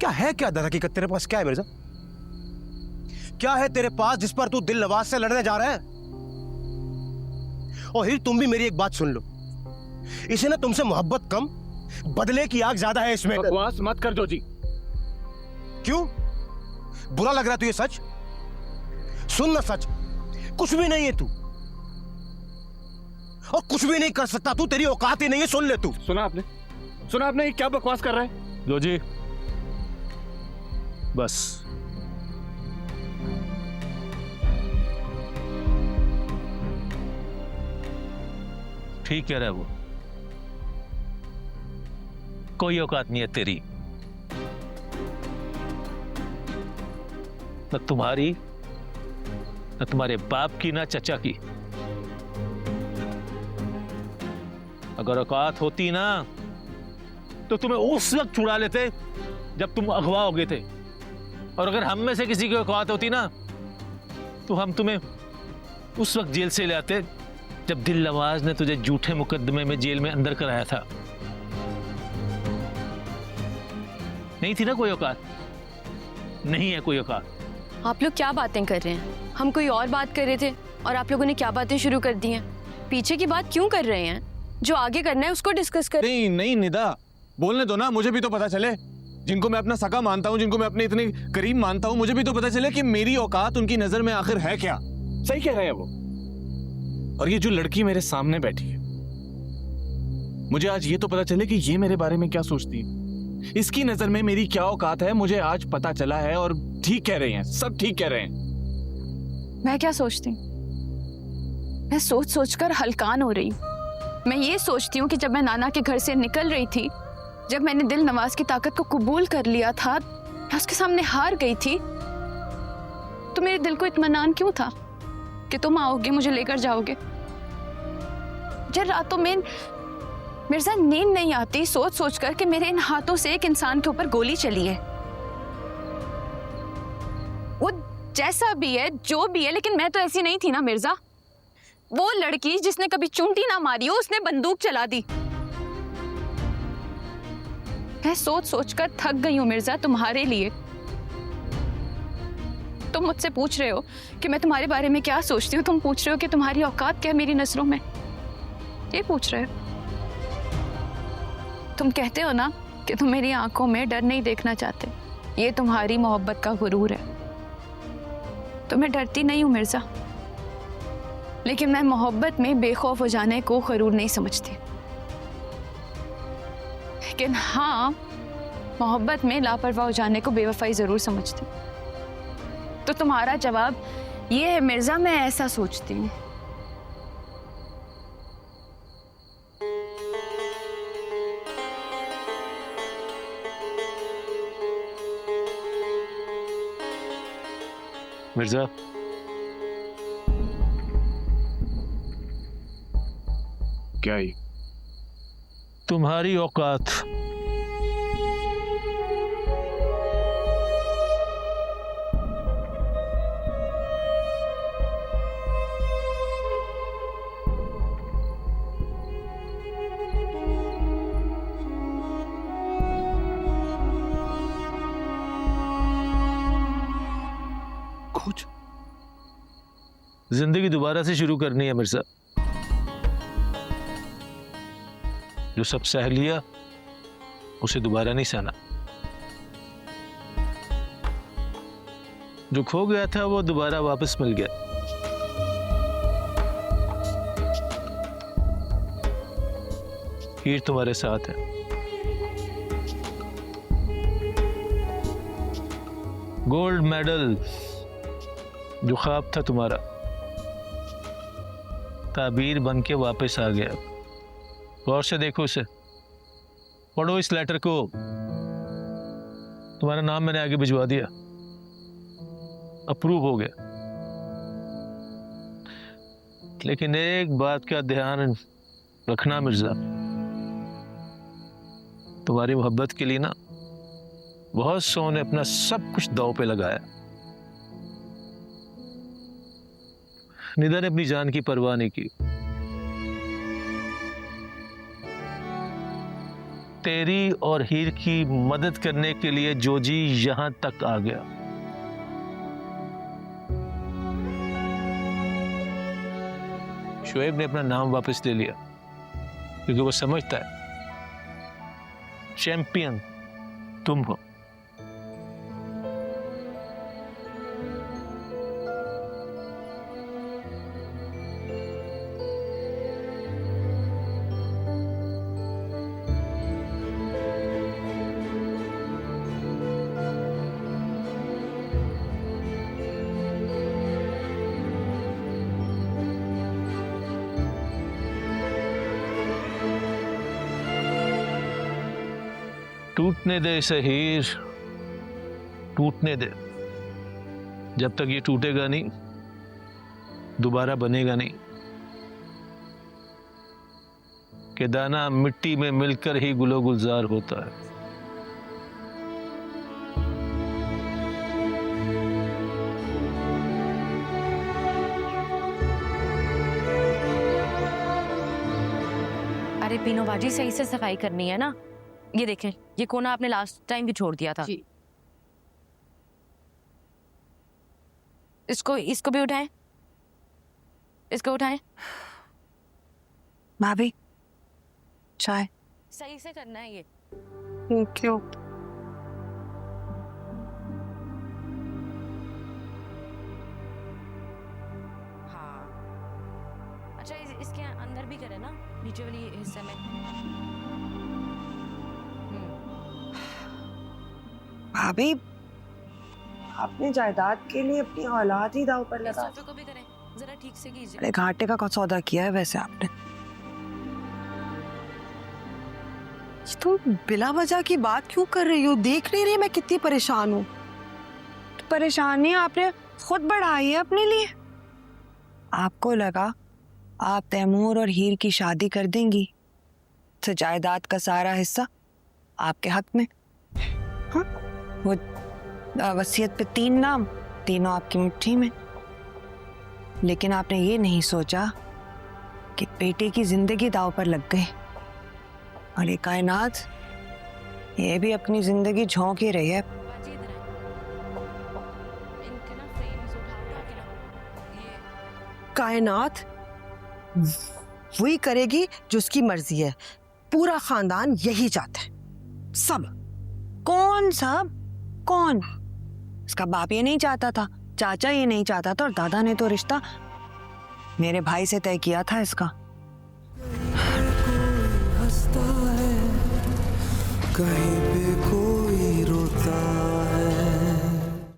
क्या है, क्या दर हकीकत तेरे पास क्या है मिर्जा? क्या है तेरे पास जिस पर तू दिल नवाज से लड़ने जा रहा है? और हिर तुम भी मेरी एक बात सुन लो, इसे ना तुमसे मोहब्बत कम, बदले की आग ज्यादा है इसमें। बकवास मत कर जोजी। क्यों बुरा लग रहा है तुझे? सच सुन ना, सच कुछ भी नहीं है तू, और कुछ भी नहीं कर सकता तू, तेरी औकात ही नहीं है। सुन ले तू। सुना आपने ये क्या बकवास कर रहा है? जोजी बस, ठीक कह रहा है वो, कोई औकात नहीं है तेरी, न तुम्हारी, न तुम्हारे बाप की, न चचा की। अगर औकात होती ना तो तुम्हें उस वक्त छुड़ा लेते जब तुम अगवा हो गए थे, और अगर हम में से किसी की औकात होती ना तो हम तुम्हें उस वक्त जेल से ले आते जब दिल नवाज ने तुझे झूठे मुकदमे में जेल में अंदर कराया था। नहीं थी ना कोई औकात, नहीं है कोई औकात। आप लोग क्या बातें कर रहे हैं? हम कोई और बात कर रहे थे और आप लोगों ने क्या बातें शुरू कर दी हैं? पीछे की बात क्यों कर रहे हैं? जो आगे करना है उसको डिस्कस कर। नहीं निदा, बोलने दो ना, मुझे भी तो पता चले। जिनको मैं अपना सगा मानता हूँ, जिनको मैं अपने इतने करीब मानता हूँ, मुझे भी तो पता चले कि मेरी औकात उनकी नजर में आखिर है क्या। सही कह रहे हैं वो। और ये जो लड़की मेरे सामने बैठी है, मुझे आज ये तो पता चले कि ये मेरे बारे में क्या सोचती है, इसकी नजर में मेरी क्या औकात है, मुझे आज पता चला है। और ठीक कह रहे हैं, सब ठीक कह रहे हैं। मैं क्या सोचती हूँ? मैं सोच सोचकर हलकान हो रही हूँ। मैं ये सोचती हूँ कि जब मैं नाना के घर से निकल रही थी, जब मैंने दिल नवाज की ताकत को कबूल कर लिया था, मैं उसके सामने हार गई थी, तो मेरे दिल को इत्मीनान क्यों था कि तुम आओगे, मुझे लेकर जाओगे। जब रातों में मिर्जा नींद नहीं आती सोच सोचकर कि मेरे इन हाथों से एक इंसान के ऊपर गोली चली है। वो जैसा भी है, जो भी है, लेकिन मैं तो ऐसी नहीं थी ना मिर्जा। वो लड़की जिसने कभी चुंटी ना मारी हो, उसने बंदूक चला दी। मैं सोच सोचकर थक गई हूं मिर्जा तुम्हारे लिए। तुम मुझसे पूछ रहे हो कि मैं तुम्हारे बारे में क्या सोचती हूँ, तुम पूछ रहे हो कि तुम्हारी औकात क्या है मेरी नजरों में, ये पूछ रहे हो। तुम कहते हो ना कि तुम मेरी आंखों में डर नहीं देखना चाहते, ये तुम्हारी मोहब्बत का गुरूर है। तो मैं डरती नहीं हूं मिर्जा, लेकिन मैं मोहब्बत में बेखौफ हो जाने को गुरूर नहीं समझती। लेकिन हाँ, मोहब्बत में लापरवाह हो जाने को बेवफाई जरूर समझती। तो तुम्हारा जवाब ये है मिर्जा, मैं ऐसा सोचती हूँ। मिर्जा, क्या ही? तुम्हारी औकात कुछ जिंदगी दोबारा से शुरू करनी है मिर्जा। जो सब सह लिया उसे दोबारा नहीं सहना। जो खो गया था वो दोबारा वापस मिल गया। हीर तुम्हारे साथ है। गोल्ड मेडल जो ख्वाब था तुम्हारा, ताबीर बन के वापस आ गया। गौर से देखो इसे, पढ़ो इस लेटर को। तुम्हारा नाम मैंने आगे भिजवा दिया, अप्रूव हो गया। लेकिन एक बात का ध्यान रखना मिर्जा, तुम्हारी मोहब्बत के लिए ना बहुत सौ ने अपना सब कुछ दांव पे लगाया। निदा ने अपनी जान की परवाह नहीं की। तेरी और हीर की मदद करने के लिए जोजी यहां तक आ गया। शुएब ने अपना नाम वापस ले लिया क्योंकि वो समझता है चैंपियन तुम हो। टूटने दे इसे हीर, टूटने दे। जब तक ये टूटेगा नहीं दोबारा बनेगा नहीं। कि दाना मिट्टी में मिलकर ही गुलो गुलजार होता है। अरे पीनो बाजी सही से सफाई करनी है ना। ये देखें, ये कोना आपने लास्ट टाइम भी छोड़ दिया था। जी। इसको भी उठाएं, इसको उठाएं। भाभी चाय। सही से करना है ये। क्यों? हाँ अच्छा, इसके अंदर भी करें ना, नीचे वाली हिस्से में। भाभी आपने जायदाद के लिए अपनी औलाद ही दाव पर इस लगा। सोफे को भी करें, जरा ठीक से कीजिए। अरे घाटे का कौन सौदा किया है वैसे आपने? तुम बिला वजह की बात क्यों कर रही हो? देख नहीं रही मैं कितनी परेशान हूँ? परेशानी आपने खुद बढ़ाई है अपने लिए। आपको लगा आप तैमूर और हीर की शादी कर देंगी तो जायदाद का सारा हिस्सा आपके हक में। हाँ, वो वसीयत पे 3 नाम, तीनों आपकी मुट्ठी में। लेकिन आपने ये नहीं सोचा कि बेटे की जिंदगी दांव पर लग गई और ये कायनात ये भी अपनी जिंदगी झोंक ही रही है। बाजी इधर आए। इनके ना फ्रेम्स उठा के ना ये कायनात वही करेगी जो उसकी मर्जी है। पूरा खानदान यही चाहता है, सब। कौन सब? कौन? इसका बाप ये नहीं चाहता था, चाचा ये नहीं चाहता था, और दादा ने तो रिश्ता मेरे भाई से तय किया था इसका। हंसता है कहीं